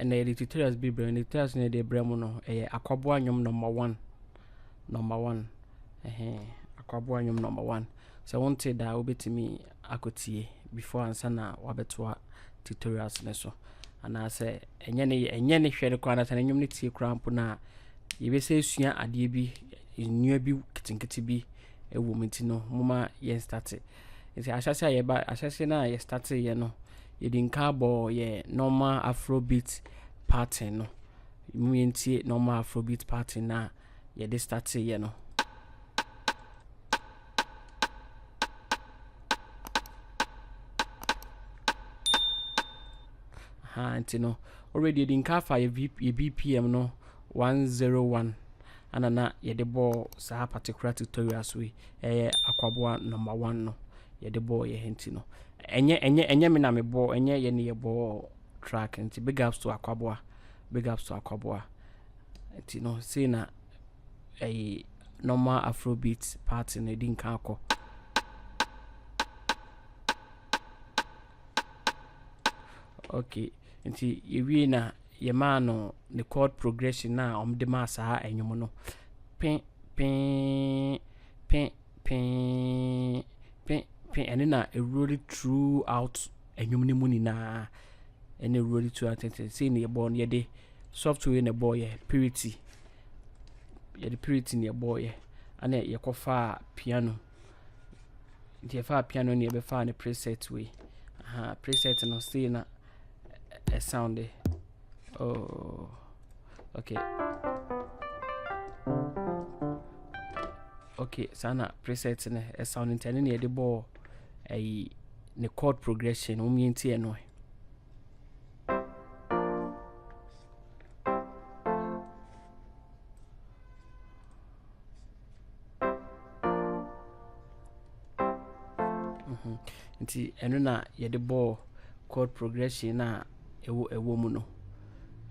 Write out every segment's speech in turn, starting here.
and the tutorials be brain the tutorials ne de bremo no Akwaboah nyom number 1 Akwaboah nyom number 1 so wanted that obetimi akotie before ansa na wabetoa tutorials ne so ana say enye ne hwere kwa na tane nyom ne tie krampo na yebese esua ade bi nnua bi kitinkiti bi ewo menti no moma ye start nti ahyase ayeba ahyase na ye start ye no ye din cabo ye normal afrobeat pattern no menti normal afrobeat pattern na ye de start ye no nti no already din ka fa ye BPM no 101 anana ye de ball sa particular tutorials we Akwaboah number 1 no ye de ball ye henti no enye me na me ball enye ye ne ye ball track nti big ups to Akwaboah nti no say na normal afrobeat part in din ka akọ okay nti yewie na ye ma no the chord progression na de ma sa enwom no pin pin pin pin pin pin and na a roll throughout enwom ni mu ni na and a roll throughout say na ye born ye de software in the boy purity ye de purity in ye boy and ye kofa piano ye fa piano ni ye be fa ne preset we preset no say na a sound oh okay sana preset ne a sound intended near the ball the chord progression umienti eno nti eno na ye the ball chord progression na ewo mu no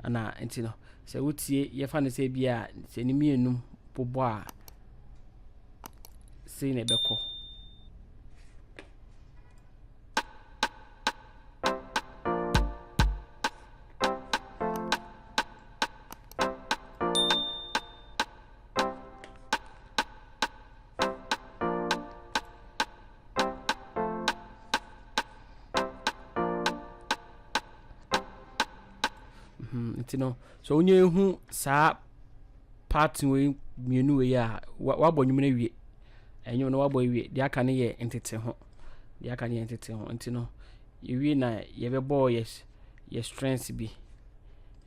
ana nti no se wotie ye fa ne se bia se ni mienum bobo a se ne beko nti no so onye hu sa part we mienu we ya wabɔ nwum na wie enyo no wabɔ wie dia aka ne ye entete ho nti no ye wie na ye be bɔ ye strength bi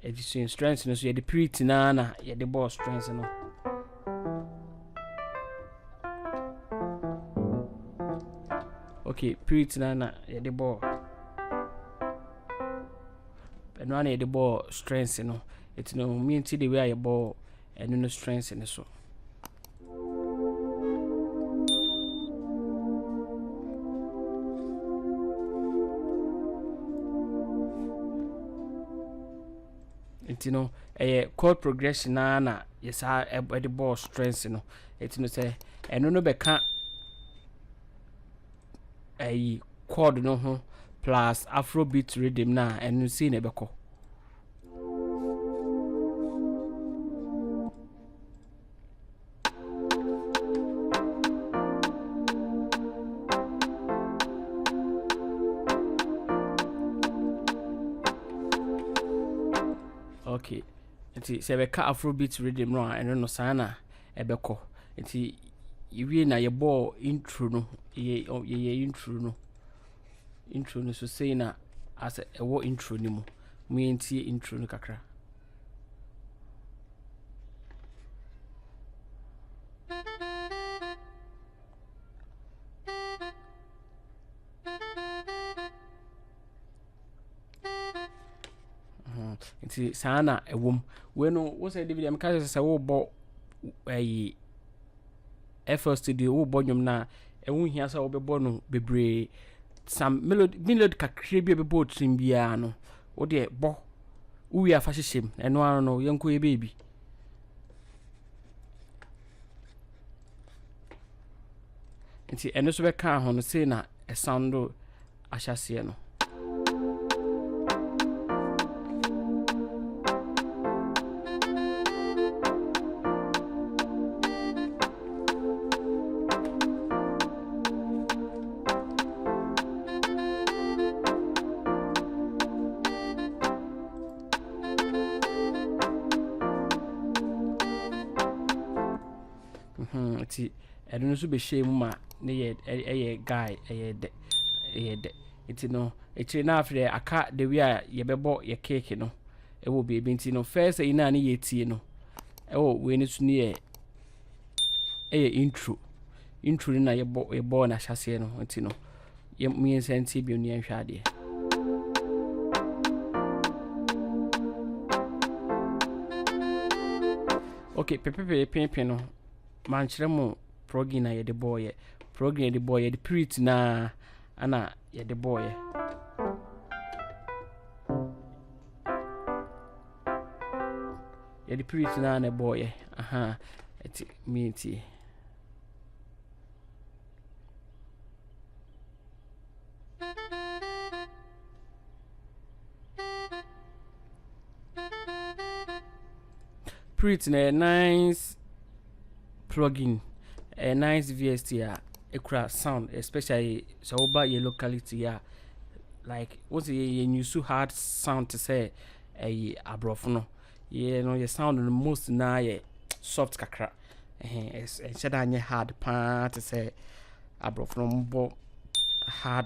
edison strength no so ye de purity na ye de bɔ strength no okay purity na ye de bɔ no na the ball strength no it no mean to the way your ball and no strength in so it no chord progression na yes the ball strength no it no say and no be can chord no ho plus afrobeat rhythm na enu si na ebeko okay nti se be ka afrobeat rhythm no enu no sana ebeko nti yiwie na ye ball intro no ye intro no so say na as a intro ni mu entie intro no kakra nti sana ewom we no wo say David am ka say wo bo FL studio wo bo nwom na ewu hia say wo be bo no bebre some melody kakre bi be bo trim bia no wo de bo uwi afa hyehyem eno ano no yenko ye baby nti eno so be ka ho no say na a sound ahyase no nti ɛno nso be share mu ma ne ye guy de nti no ekire na afre aka the way a ye bebo ye cake no ewo baby nti no first ina ne ye tie no ewo we ni so ne ye intro na ye bo na hyase no nti no ye mi senti bi oni ahwa ade okay pepepe pempe no mankyere mo progin na ye de boy progin de boy de prit na ana ye de boy ye de prit na na boy aha eti minti prit na nice plugin a nice VST ekura sound especially so over your locality like what's you use hard sound to say a abrofo no no your sound the most na soft kakra instead anye hard pa to say abrofo no mbo hard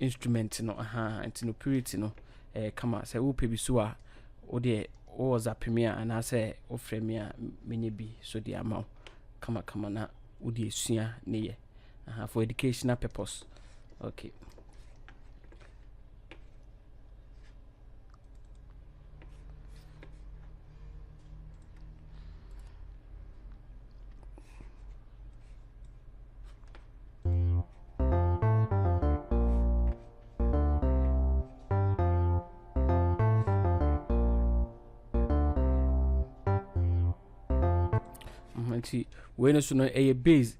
instrument no and no purity no kama say wo pebi so a wo de wo was a premier and I say o frame menye bi so the amount kama na wo de sua ne ye for educational purpose okay we no so no a base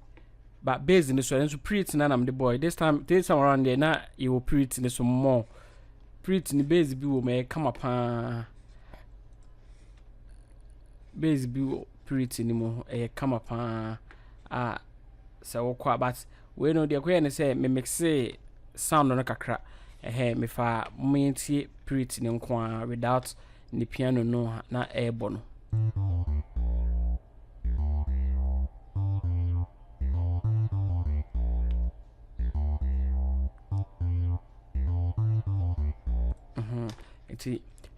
but base in the so pretty na am the boy this time around there na you pretty in so more pretty ni base bi wo me come up base bi pretty ni mo come up so wo but we no dey ko say me mix sound no kakra me fa mentie pretty ni nko without the piano no na airborne no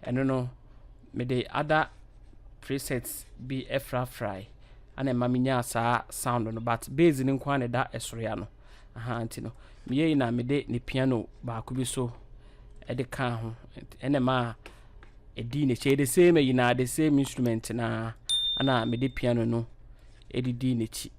I don't know me the other presets be fry and maminya sa sound no but bass ni nkwa ne da esoro no anti no me na me de ne piano ba ko bi so e de kan ho enema e di ne che the same na the same instrument na ana me de piano no e di ne chi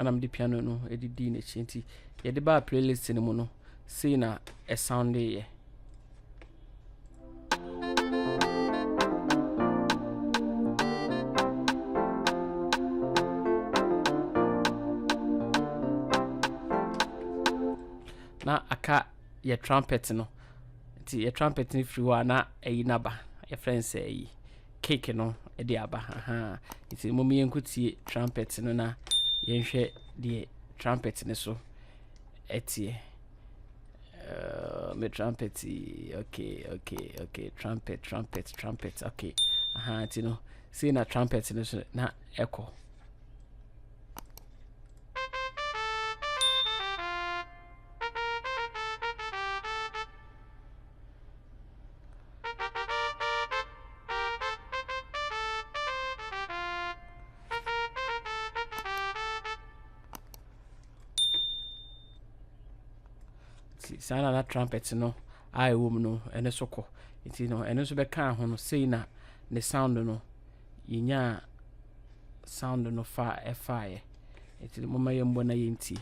anam the piano no edidi na chinti ye de ba playlist ni mu no see na a sound ye na aka ye trumpet no ti ye trumpet ni free wa na eyi naba ye friends eyi cake no e de aba ti mo mi enkutie trumpet no na yenhwe the trumpet ne so etie me trumpet okay trumpet okay ti no see na trumpet ne so na echo sana na trumpet no ai wom no ene soko nti no ene so be kan ho no sei na ne sound no yinya sound no fa efae nti mo ma yembo na yenti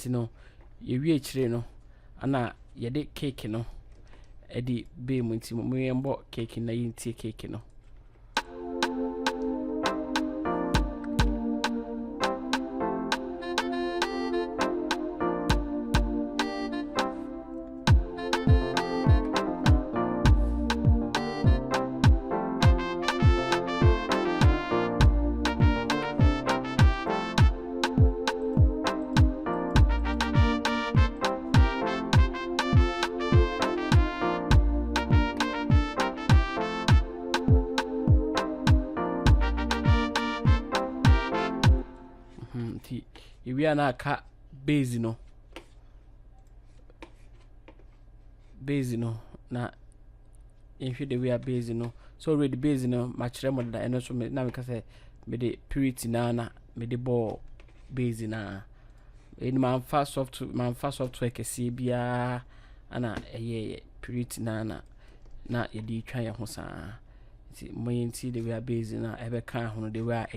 no ye wie chire no ana ye de cake no e di be mu nti mo yembo cake na yintie cake no we are na ka base no na if the we are base no so already base no match them that and so me na me ka say me the purity na me the ball base na in man fast software ke see bia ana purity na ye di twa ye ho saa ti moyin ti the we are base na ebe kan ho no the we are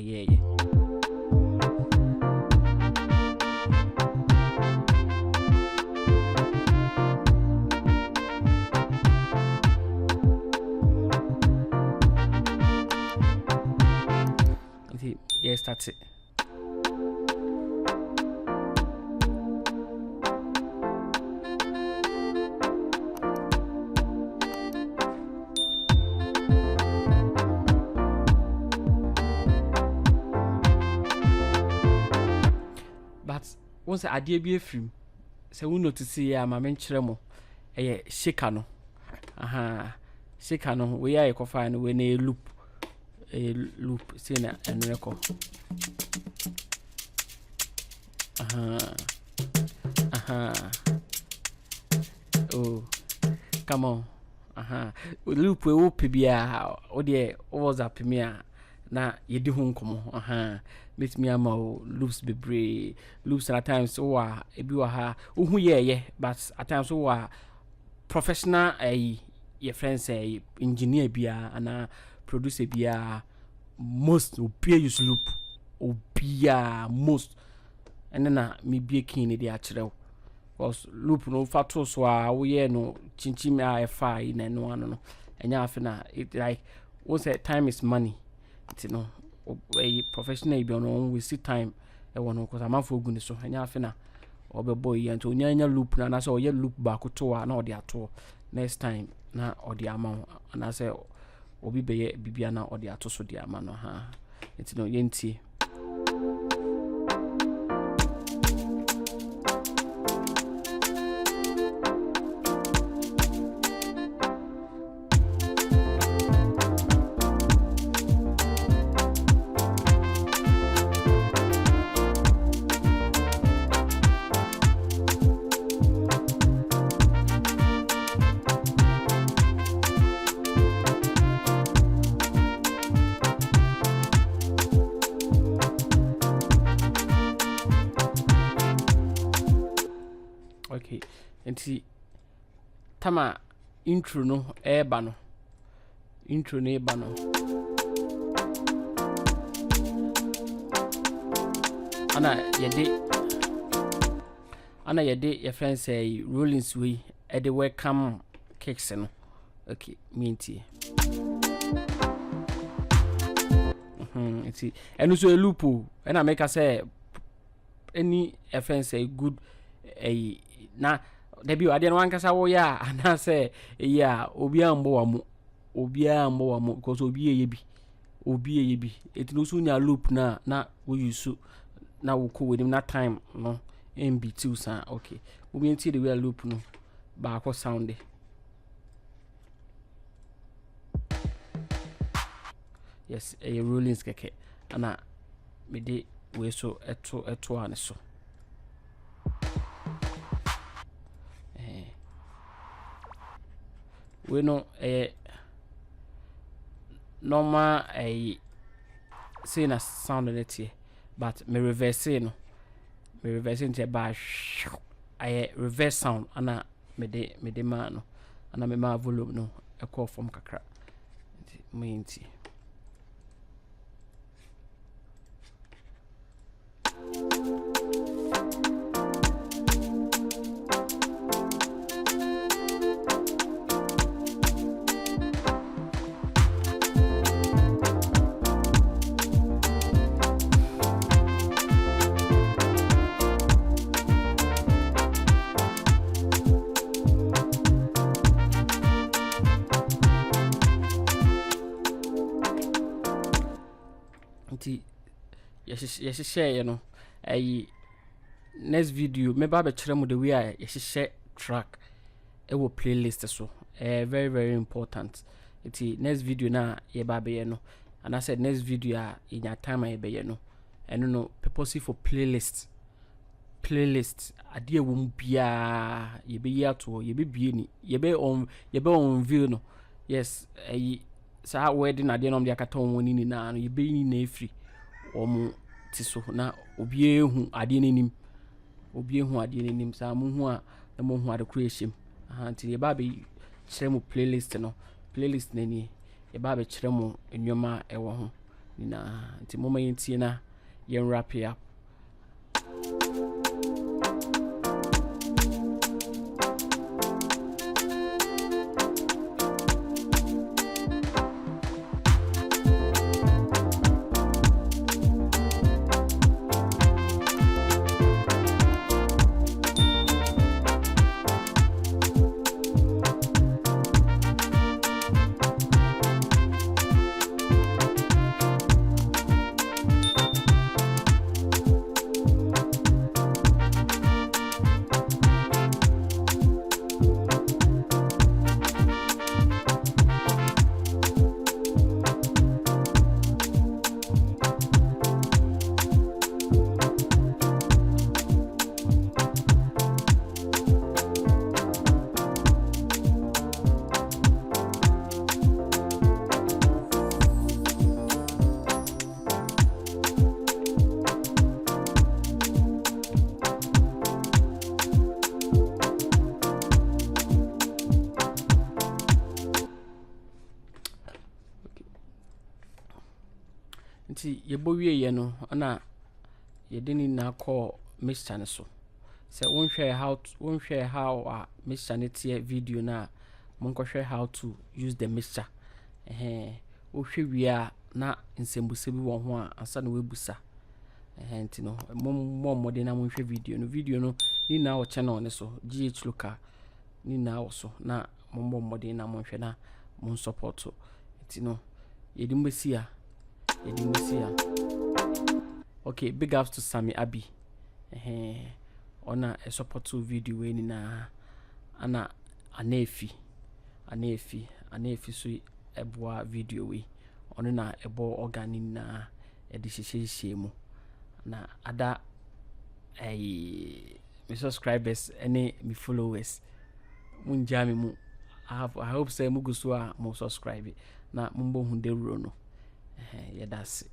yes, that's it. But once I did be a film, so we know to see my main tremo a shikano. Shikano, we are confined when a loop sina and record. Oh, come on. Loop we will be a was up me na ye di ho nkomo meet me ama loops bebre loops at times so ebi wa ha ohu ye but at times so professional your friends engineer bia ana producer bia most obia use loop obia most and then me be keen dey akire because loop no fato so we ye no chinchim fa na no ano no enya afi na it like we say time is money. You know, a professional be on we see time e won because am for ogun so anya afina obe boy and nya loop na say oye loop back to na odi ato next time na odi ama na say obi be bibia na odi ato so di ama no you know yenti okay enti tama intro no eba no ana yede your friends say rollings we e dey welcome kicks no okay minti enti enu so loop and I make say any friends say good na debi ade no wankasa wo ya ana say ya obi ambo wa mo because obi eye bi it no so nya loop na we use na wo ko with him na time no mb2 sa okay we nti the we loop no ba ko sound yes a rollings keke ana me de we so eto ane so we no normal say na sound net here but me reverse into ba reverse sound ana me de ma no ana me ma volume no e call from kakra me nti yes share you know next video me ba be kire mu the way yes share track e wo playlist so very very important next video na ye ba be no and I said next video in your time ye be no and no purpose for playlist playlist ade wo mu bia ye be yi ato ye be bie ni ye be on view no yes sa wedding ade no de akata won ni na no ye be ni na efri omo ti so na obi ehu ade nenim sa mu hu a na mo hu ade creation nti ye ba be kire mu playlist na ni ye ba be kire mu enwoma ewo ho ni na nti mo ma yentie na yen wrap it up. Nti yebo wie ye no na ye de ni na call mixture ne so se wonhwe how a mixture ne tie video na monkohwe how to use the mixture wo hwe wie a na nsembuse bi wo ho a ansa na webusa nti no mo de na monhwe video no ni na wo channel ne so GH local ni na wo so na mo de na monhwe na mon support nti no yedimbesi okay, big ups to Sammy Abi ona a support video we ni na ana anefi so eboa video we ono na ebo organic na edi hyehyehye mu na ada me subscribers any me followers munja me mu I hope say mu guso a mo subscribe na mumbo hunde ro no yeah, that's it.